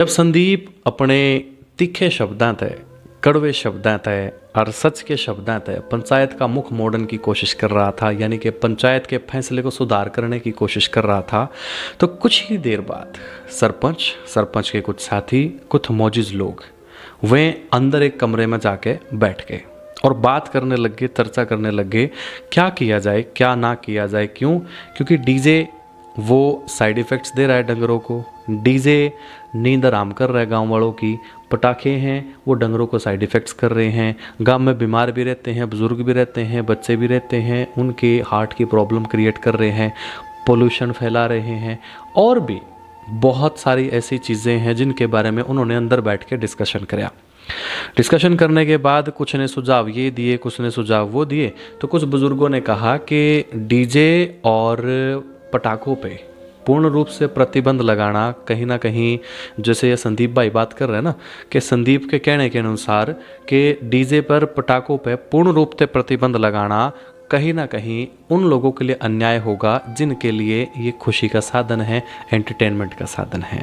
जब संदीप अपने तीखे शब्दां तय, कड़वे शब्दां तय और सच के शब्दां तय पंचायत का मुख मोड़ने की कोशिश कर रहा था, यानी कि पंचायत के फैसले को सुधार करने की कोशिश कर रहा था, तो कुछ ही देर बाद सरपंच के कुछ साथी, कुछ मौजूद लोग वे अंदर एक कमरे में जाके बैठ गए और बात करने लग गए, चर्चा करने लग गए, क्या किया जाए क्या ना किया जाए। क्यों? क्योंकि डीजे वो साइड इफ़ेक्ट्स दे रहा है डंगरों को, डीजे नींद आराम कर रहा है गांव वालों की, पटाखे हैं वो डंगरों को साइड इफ़ेक्ट्स कर रहे हैं, गांव में बीमार भी रहते हैं, बुज़ुर्ग भी रहते हैं, बच्चे भी रहते हैं, उनके हार्ट की प्रॉब्लम क्रिएट कर रहे हैं, पोल्यूशन फैला रहे हैं, और भी बहुत सारी ऐसी चीज़ें हैं जिनके बारे में उन्होंने अंदर बैठ के डिस्कशन किया। डिस्कशन करने के बाद कुछ ने सुझाव ये दिए, कुछ ने सुझाव वो दिए। तो कुछ बुज़ुर्गों ने कहा कि डीजे और पटाखों पे पूर्ण रूप से प्रतिबंध लगाना कहीं ना कहीं, जैसे ये संदीप भाई बात कर रहे हैं ना, कि संदीप के कहने के अनुसार कि डीजे पर पटाखों पे पूर्ण रूप से प्रतिबंध लगाना कहीं ना कहीं उन लोगों के लिए अन्याय होगा जिनके लिए ये खुशी का साधन है, एंटरटेनमेंट का साधन है।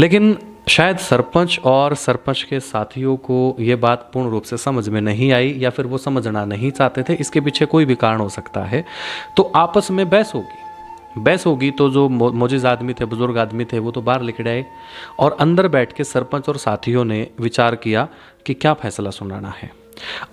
लेकिन शायद सरपंच और सरपंच के साथियों को ये बात पूर्ण रूप से समझ में नहीं आई, या फिर वो समझना नहीं चाहते थे। इसके पीछे कोई भी कारण हो सकता है। तो आपस में बहस होगी तो जो मौजूद आदमी थे, बुजुर्ग आदमी थे, वो तो बाहर निकल आए और अंदर बैठ के सरपंच और साथियों ने विचार किया कि क्या फैसला सुनाना है।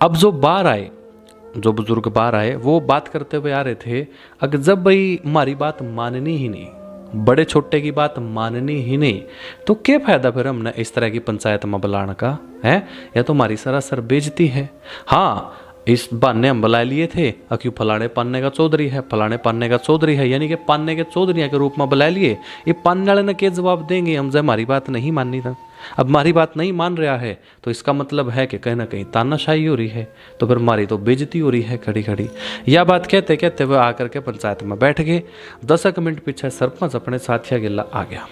अब जो बुजुर्ग बाहर आए वो बात करते हुए आ रहे थे, अगर जब भाई हमारी बात माननी ही नहीं, बड़े छोटे की बात माननी ही नहीं, तो क्या फायदा फिर हमने इस तरह की पंचायत में बुलाने का है? या तो हमारी सरासर बेइज्जती है। हाँ, इस बहाने हम बुला लिए थे, क्यों फलाने पान्ने का चौधरी है, फलाने पान्ने का चौधरी है, यानी कि पान्ने के चौधरी के रूप में बुला लिए। ये पान्ने वाले ने क्या जवाब देंगे? हम जब हमारी बात नहीं माननी था, अब हमारी बात नहीं मान रहा है तो इसका मतलब है कि कहीं ना कहीं तानाशाही हो रही है, तो फिर हमारी तो बेइज्जती हो रही है खड़ी खड़ी। यह बात कहते कहते हुए आकर के पंचायत में बैठ गए। 10 मिनट पीछे सरपंच अपने साथिया गिला आ गया।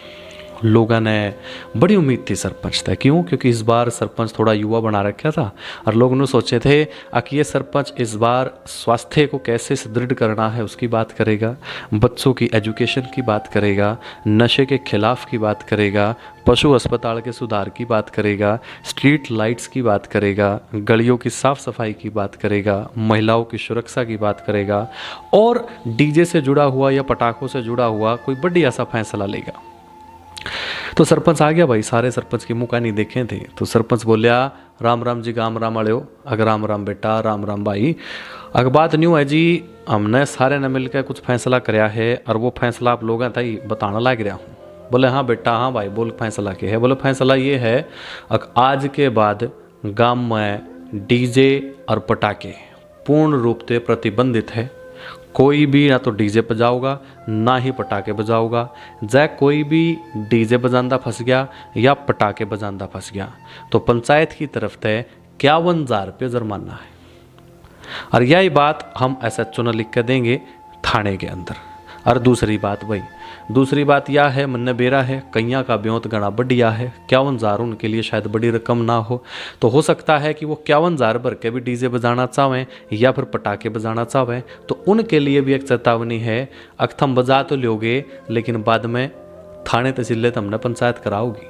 लोगों ने बड़ी उम्मीद थी सरपंच था। क्यों? क्योंकि इस बार सरपंच थोड़ा युवा बना रखा था और लोगों ने सोचे थे कि ये सरपंच इस बार स्वास्थ्य को कैसे सुदृढ़ करना है उसकी बात करेगा, बच्चों की एजुकेशन की बात करेगा, नशे के खिलाफ की बात करेगा, पशु अस्पताल के सुधार की बात करेगा, स्ट्रीट लाइट्स की बात करेगा, गलियों की साफ सफाई की बात करेगा, महिलाओं की सुरक्षा की बात करेगा, और डीजे से जुड़ा हुआ या पटाखों से जुड़ा हुआ कोई बढ़िया सा फैसला लेगा। तो सरपंच आ गया भाई, सारे सरपंच के मुँह नहीं देखे थे। तो सरपंच बोलिया, राम राम जी, गाम राम आड़ो। अगर राम राम बेटा, राम राम भाई। अगर बात न्यू है जी, हमने सारे ने मिलकर कुछ फैसला कराया है और वो फैसला आप लोगों था ही बताना लग रहा हूँ। बोले हाँ बेटा, हाँ भाई बोल, फैसला क्या है? बोले फैसला ये है, आज के बाद गांव में डीजे और पटाखे पूर्ण रूप से प्रतिबंधित है। कोई भी ना तो डीजे बजाओगा ना ही पटाखे बजाओगा। जै कोई भी डीजे बजांदा फंस गया या पटाखे बजांदा फंस गया तो पंचायत की तरफ से 51,000 रुपये जुर्माना है। और यही बात हम SHO ने लिख कर देंगे थाने के अंदर। और दूसरी बात यह है, मन बेरा है, कैया का ब्योत गणा बढ़िया है। 51,000 उनके लिए शायद बड़ी रकम ना हो, तो हो सकता है कि वो 51,000 भर के भी डीजे बजाना चाहें या फिर पटाखे बजाना चाहें, तो उनके लिए भी एक चेतावनी है। अक्थम बजा तो लोगे, लेकिन बाद में थाने तहसील हमने पंचायत कराओगी,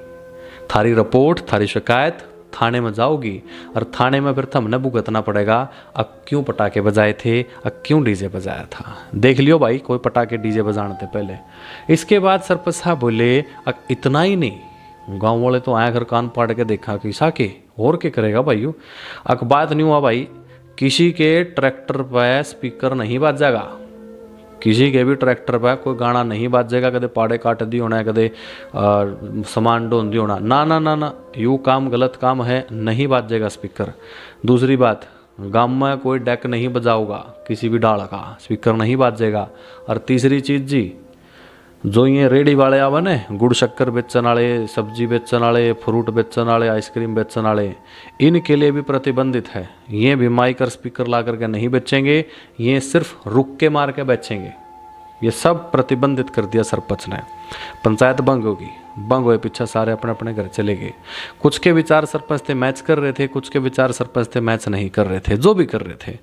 थारी रिपोर्ट, थारी शिकायत थाने में जाओगी और थाने में फिर हमने भुगतना पड़ेगा। अब क्यों पटाखे बजाए थे, अब क्यों डीजे बजाया था, देख लियो भाई, कोई पटाखे डीजे बजाने थे पहले। इसके बाद सरपंच साहब बोले, अब इतना ही नहीं, गांव वाले तो आए घर कान पाड़ के देखा कि साके और क्या करेगा भाई। अब बात नहीं हुआ भाई, किसी के ट्रैक्टर पर स्पीकर नहीं बाजेगा, किसी के भी ट्रैक्टर पर कोई गाना नहीं बाजेगा, कदे पाड़े काट दी होना है, कदे सामान ढोन दी होना, ना ना ना ना, यूँ काम गलत काम है, नहीं बाजेगा स्पीकर। दूसरी बात, गांव में कोई डेक नहीं बजाओगा, किसी भी डाल का स्पीकर नहीं बाजेगा। और तीसरी चीज़ जी, जो ये रेडी वाले आवे ने, गुड़ शक्कर बेचन वाले, सब्जी बेचन वाले, फ्रूट बेचन वाले, आइसक्रीम बेचन वाले, इनके लिए भी प्रतिबंधित है। ये भी माइक और स्पीकर ला करके नहीं बेचेंगे, ये सिर्फ रुक के मार के बेचेंगे। ये सब प्रतिबंधित कर दिया सरपंच ने। पंचायत भंग होगी, बंग हुए पीछे सारे अपने अपने घर चले गए। कुछ के विचार सरपंच थे मैच कर रहे थे, कुछ के विचार सरपंच थे मैच नहीं कर रहे थे, जो भी कर रहे थे।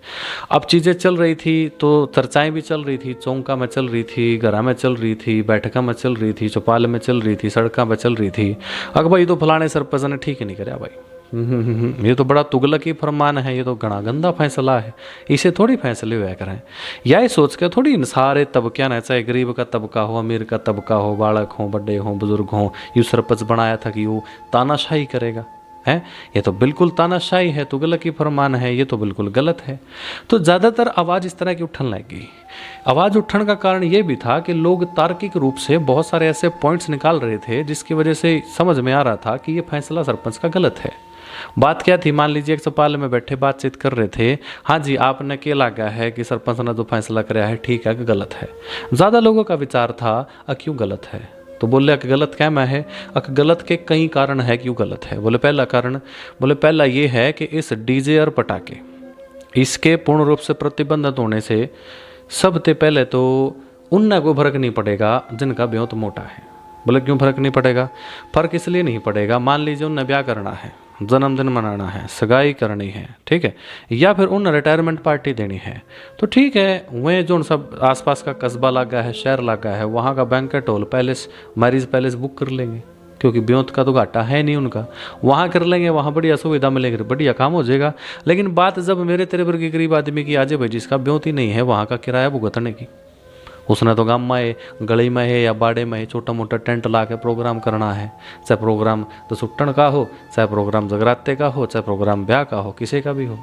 अब चीज़ें चल रही थी तो चर्चाएं भी चल रही थी, चौंका में चल रही थी, घरा में चल रही थी, बैठका में चल रही थी, चौपाल में चल रही थी, सड़क में चल रही थी। अगर भाई तो फलाने सरपंच ने ठीक ही नहीं कराया भाई, ये तो बड़ा तुगलकी फरमान है, ये तो घना गंदा फैसला है, इसे थोड़ी फैसले हुआ करें। या ये सोच के थोड़ी इन सारे तबके ना, चाहे गरीब का तबका हो, अमीर का तबका हो, बालक हो, बड़े हो, बुजुर्ग हो, यू सरपंच बनाया था कि वो तानाशाही करेगा है। ये तो बिल्कुल तानाशाही है, तुगलकी फरमान है, ये तो बिल्कुल गलत है। तो ज़्यादातर आवाज़ इस तरह की उठने लगी। आवाज़ उठने का कारण ये भी था कि लोग तार्किक रूप से बहुत सारे ऐसे पॉइंट्स निकाल रहे थे जिसकी वजह से समझ में आ रहा था कि ये फैसला सरपंच का गलत है। बात क्या थी, मान लीजिए एक चौपाल में बैठे बातचीत कर रहे थे, हाँ जी आपने क्या लगा है कि सरपंच ने जो फैसला कराया है ठीक है कि गलत है। ज़्यादा लोगों का विचार था क्यों गलत है, तो बोले कि गलत क्या मैं है, गलत के कई कारण है क्यों गलत है। बोले पहला कारण, बोले पहला ये है कि इस डीजे और पटाखे इसके पूर्ण रूप से प्रतिबंधित होने से सबसे पहले तो उनने कोई फर्क नहीं पड़ेगा जिनका ब्योत मोटा है। बोले क्यों फर्क नहीं पड़ेगा, फर्क इसलिए नहीं पड़ेगा, मान लीजिए उनने ब्याह करना है, जन्मदिन मनाना है, सगाई करनी है, ठीक है, या फिर उन रिटायरमेंट पार्टी देनी है, तो ठीक है वह जो सब आसपास का कस्बा लगा है, शहर लगा है, वहाँ का banquet hall palace, marriage palace book कर लेंगे, क्योंकि ब्योत का तो घाटा है नहीं उनका, वहाँ कर लेंगे, वहाँ बढ़िया सुविधा मिलेगी, बढ़िया काम हो जाएगा। लेकिन बात जब मेरे तेरे वर्ग के गरीब आदमी की आ जाए भाई, जिसका ब्योत ही नहीं है, वहाँ का किराया भुगतने की, उसने तो गाँव में गली में है या बाड़े में है छोटा मोटा टेंट ला के प्रोग्राम करना है, चाहे प्रोग्राम तो सुट्टन का हो, चाहे प्रोग्राम जगराते का हो, चाहे प्रोग्राम ब्याह का हो, किसी का भी हो।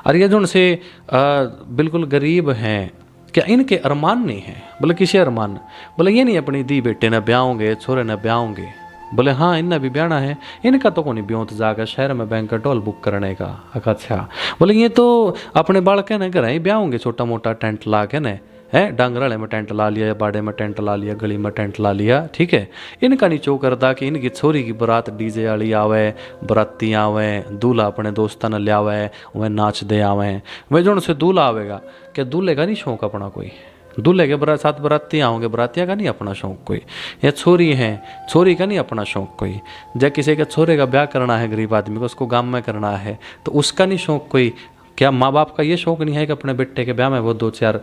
और ये जो उनसे बिल्कुल गरीब हैं, क्या इनके अरमान नहीं है, बोले किसी अरमान, बोले ये नहीं अपनी दी बेटे ने ब्याह होंगे, छोरे ने ब्याह होंगे, बोले हाँ इन्हें भी ब्याहना है, इनका तो कोई ब्योत जाकर शहर में बैंकेट हॉल बुक करने का। अच्छा, बोले ये तो अपने बालक ने घर ही ब्याह होंगे, छोटा मोटा टेंट ला के न है, डांगराले में टेंट ला लिया या बाड़े में टेंट ला लिया, गली में टेंट ला लिया, ठीक है। इनका नहीं चो करता कि इनकी छोरी की बारात डीजे वाली आवे, बराती आवे, दूल्हा अपने दोस्तों ने लियावे, वह नाच दे आवे, वह जो उनसे दूल्हा आवेगा, क्या दूल्हे का नहीं शौक अपना कोई, दूल्हे के साथ बराती आओगे, बरातिया का नहीं अपना शौक कोई, या छोरी है छोरी का नहीं अपना शौक कोई, जब किसी के छोरे का ब्याह करना है गरीब आदमी को, उसको गाँव में करना है, तो उसका नहीं शौक कोई, क्या माँ बाप का ये शौक नहीं है कि अपने बेटे के ब्याह में वो दो चार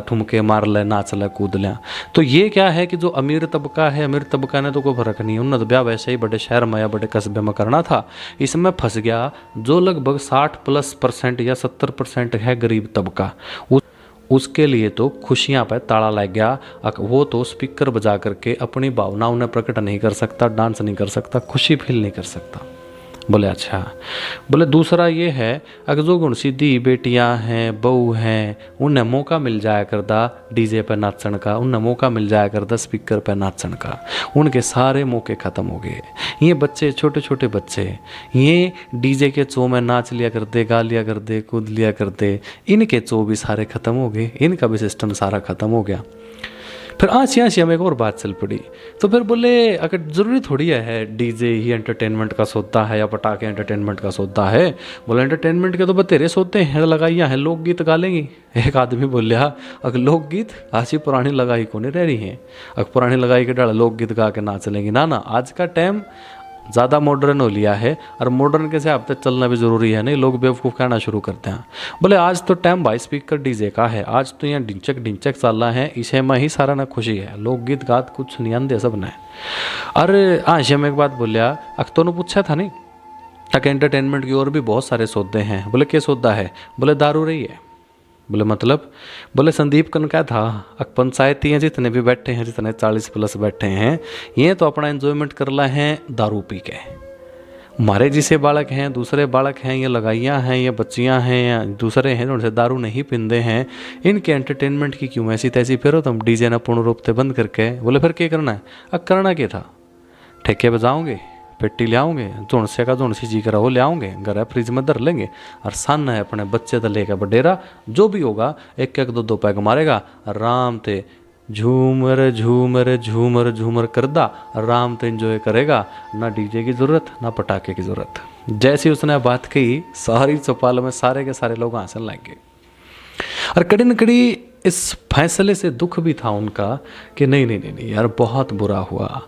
ठुमके मार ले, नाच ले, कूद लें। तो ये क्या है कि जो अमीर तबका है, अमीर तबका ने तो कोई फर्क नहीं है, उन्होंने तो ब्याह वैसे ही बड़े शहर में या बड़े कस्बे में करना था, इसमें फंस गया जो लगभग 60+ या 70% है गरीब तबका, उसके लिए तो खुशियाँ पे ताला लग गया। वो तो स्पीकर बजा करके अपनी भावनाओं ने प्रकट नहीं कर सकता, डांस नहीं कर सकता, खुशी फील नहीं कर सकता। बोले अच्छा, बोले दूसरा ये है अगर जो गुण सीधी बेटियां हैं, बहू हैं, उन्हें मौका मिल जाया करता डीजे पे नाचन का, उन्हें मौका मिल जाया करता स्पीकर पे नाचन का, उनके सारे मौके ख़त्म हो गए। ये बच्चे, छोटे छोटे बच्चे, ये डीजे के चो में नाच लिया करते, गा लिया करते, कूद लिया करते, इनके चो भी सारे ख़त्म हो गए, इनका भी सिस्टम सारा ख़त्म हो गया। फिर आशिया में एक और बात चल पड़ी, तो फिर बोले अगर ज़रूरी थोड़ी है डीजे ही एंटरटेनमेंट का सौदा है या पटाखे एंटरटेनमेंट का सौदा है। बोले एंटरटेनमेंट के तो बतेरे सोते हैं, लगाइया हैं, लोकगीत गा लेंगी। एक आदमी बोलिया अगर लोकगीत आशी पुरानी लगाई को नहीं रह रही हैं, अगर पुरानी लगाई के डाल लोकगीत गा के नाच लेंगी, ना ना, आज का टाइम ज़्यादा मॉडर्न हो लिया है और मॉडर्न के हिसाब तक चलना भी ज़रूरी है, नहीं लोग बेवकूफ़ कहना शुरू करते हैं। बोले आज तो टाइम भाई स्पीकर डीजे का है, आज तो यहाँ ढिंचक ढिंचक चल रहा है, इसे में ही सारा ना खुशी है, लोकगीत गात कुछ नहीं आंदे सब ने। अरे आशिया में एक बात बोलिया, अख्तो ने पूछा था नहीं ताकि एंटरटेनमेंट की और भी बहुत सारे सौदे हैं। बोले क्या सौदा है, बोले दारू रही है। बोले मतलब, बोले संदीप कन क्या था, पंचायती हैं जितने भी बैठे हैं, जितने 40+ बैठे हैं, ये तो अपना एंजॉयमेंट कर रहे हैं दारू पी के। हमारे जिसे बालक हैं, दूसरे बालक हैं, ये लगाइयाँ हैं, ये बच्चियाँ हैं या दूसरे हैं उनसे दारू नहीं पींदे हैं, इनके एंटरटेनमेंट की क्यों ऐसी तैसी फिर तुम डीजे ना पूर्ण रूप से बंद करके। बोले फिर क्या करना है, अब करना क्या था, ठेके बजाओगे, पेटी ले आओगे, जोड़से का जोड़सी जी करा वो ले आओगे, घर फ्रिज में धर लेंगे और सन है अपने बच्चे तो लेकर बडेरा, जो भी होगा एक एक दो पैग मारेगा, आराम से झूमर झूमर झूमर झूमर करदा, आराम से इंजॉय करेगा, ना डीजे की ज़रूरत ना पटाखे की ज़रूरत। जैसी उसने बात कही, सारी चौपाल में सारे के सारे लोग हंसने लग गए। और कड़ी न कड़ी इस फैसले से दुख भी था उनका कि नहीं नहीं नहीं नहीं यार, बहुत बुरा हुआ।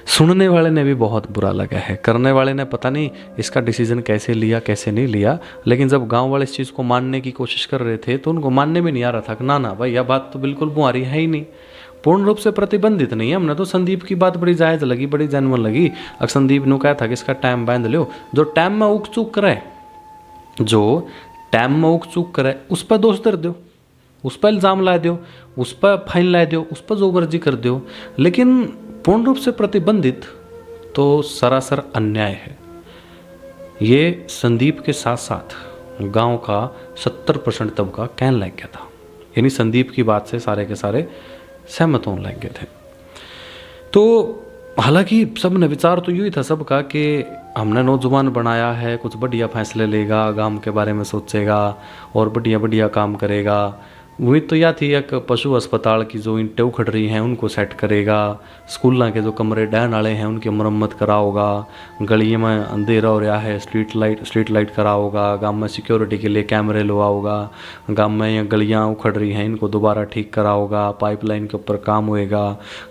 सुनने वाले ने भी बहुत बुरा लगा है, करने वाले ने पता नहीं इसका डिसीजन कैसे लिया कैसे नहीं लिया, लेकिन जब गांव वाले इस चीज़ को मानने की कोशिश कर रहे थे तो उनको मानने में नहीं आ रहा था कि ना ना भाई, यह बात तो बिल्कुल बुआरी है ही नहीं, पूर्ण रूप से प्रतिबंधित नहीं है। हमने तो संदीप की बात बड़ी जायज़ लगी, बड़ी जेन्युइन लगी। अगर संदीप ने कहा था कि इसका टाइम बांध लो, जो टाइम में उक चूक करे, जो टाइम में उक चूक करे उस पर दोष दर दो, उस पर इल्ज़ाम ला दो, उस पर फाइन ला दो, उस पर जो मर्जी कर दो, लेकिन पूर्ण रूप से प्रतिबंधित तो सरासर अन्याय है। ये संदीप के साथ साथ गांव का 70% तबका कहने लग गया था, यानी संदीप की बात से सारे के सारे सहमत होने लग गए थे। तो हालांकि सब ने विचार तो यही था सबका कि हमने नौजवान बनाया है, कुछ बढ़िया फैसले लेगा, गांव के बारे में सोचेगा और बढ़िया बढ़िया काम करेगा। उम्मीद तो यह थी एक पशु अस्पताल की जो ईंटें उखड़ रही हैं उनको सेट करेगा, स्कूलों के जो कमरे डहन वाले हैं उनकी मरम्मत कराओगा, गलियों में अंधेरा हो रहा है स्ट्रीट लाइट कराओगा, गांव में सिक्योरिटी के लिए कैमरे लगवाओगा, गांव में ये गलियां उखड़ रही हैं इनको दोबारा ठीक कराओगा, पाइपलाइन के ऊपर काम होएगा,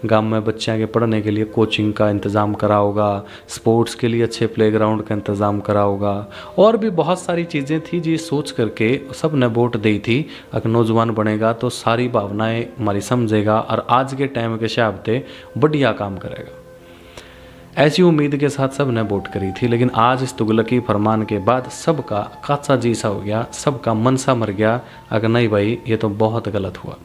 गांव में बच्चों के पढ़ने के लिए कोचिंग का इंतज़ाम कराओगा, स्पोर्ट्स के लिए अच्छे प्लेग्राउंड का इंतज़ाम कराओगा, और भी बहुत सारी चीज़ें थी जी सोच करके सब ने वोट दी थी। अगर नौजवान बनेगा तो सारी भावनाएं हमारी समझेगा और आज के टाइम के हिसाब से बढ़िया काम करेगा, ऐसी उम्मीद के साथ सब ने वोट करी थी। लेकिन आज इस तुगलकी फरमान के बाद सबका काचा जी सा हो गया, सबका मन सा मर गया, अगर नहीं भाई ये तो बहुत गलत हुआ।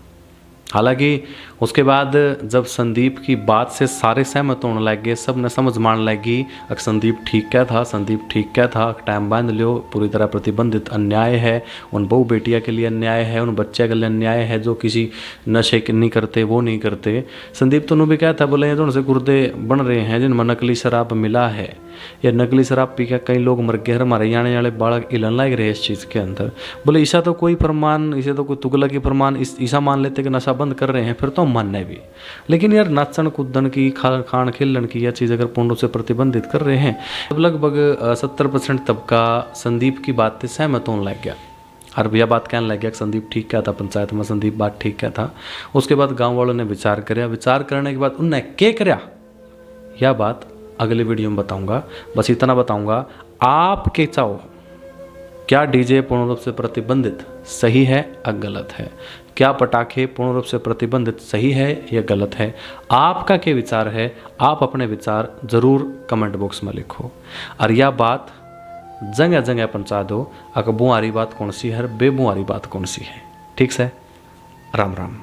हालांकि उसके बाद जब संदीप की बात से सारे सहमत होने लग गए, सब ने समझ मान लगी अगर संदीप ठीक क्या था, संदीप ठीक क्या था, टाइम बांध लो, पूरी तरह प्रतिबंधित अन्याय है, उन बहू बेटिया के लिए अन्याय है, उन बच्चे के लिए अन्याय है जो किसी नशे नहीं करते वो नहीं करते। संदीप तो भी क्या था, बोले जो उनसे गुर्दे बन रहे हैं जिनमें नकली शराब मिला है, या नकली शराब पी के कई लोग मर गए, हमारे आने वाले बालक हिलन लग रहे हैं इस चीज़ के अंदर। बोले ईसा तो कोई फरमान, इसे तो कोई तुगलकी फरमान ईसा मान लेते कि नशा बंद कर रहे हैं, फिर तो हम मानने भी, लेकिन यार नाचन कूदन की खान खेलन की यह चीज़ अगर पूर्ण रूप से प्रतिबंधित कर रहे हैं, तब लगभग 70% तबका संदीप की बात से सहमत होने लग गया। और भैया बात कहने लग गया कि संदीप ठीक क्या था, पंचायत में संदीप बात ठीक क्या था। उसके बाद गाँव वालों ने विचार कराया, विचार करने के बाद उनने क्या कराया यह बात अगले वीडियो में बताऊंगा। बस इतना बताऊंगा, आप क्या चाहो, क्या डीजे पूर्ण रूप से प्रतिबंधित सही है या गलत है, क्या पटाखे पूर्ण रूप से प्रतिबंधित सही है या गलत है, आपका क्या विचार है, आप अपने विचार ज़रूर कमेंट बॉक्स में लिखो। और यह बात जगह जगह पहुँचा दो, अगर बुआरी बात कौन सी है, बेबुआरी बात कौन सी है। ठीक है, राम राम।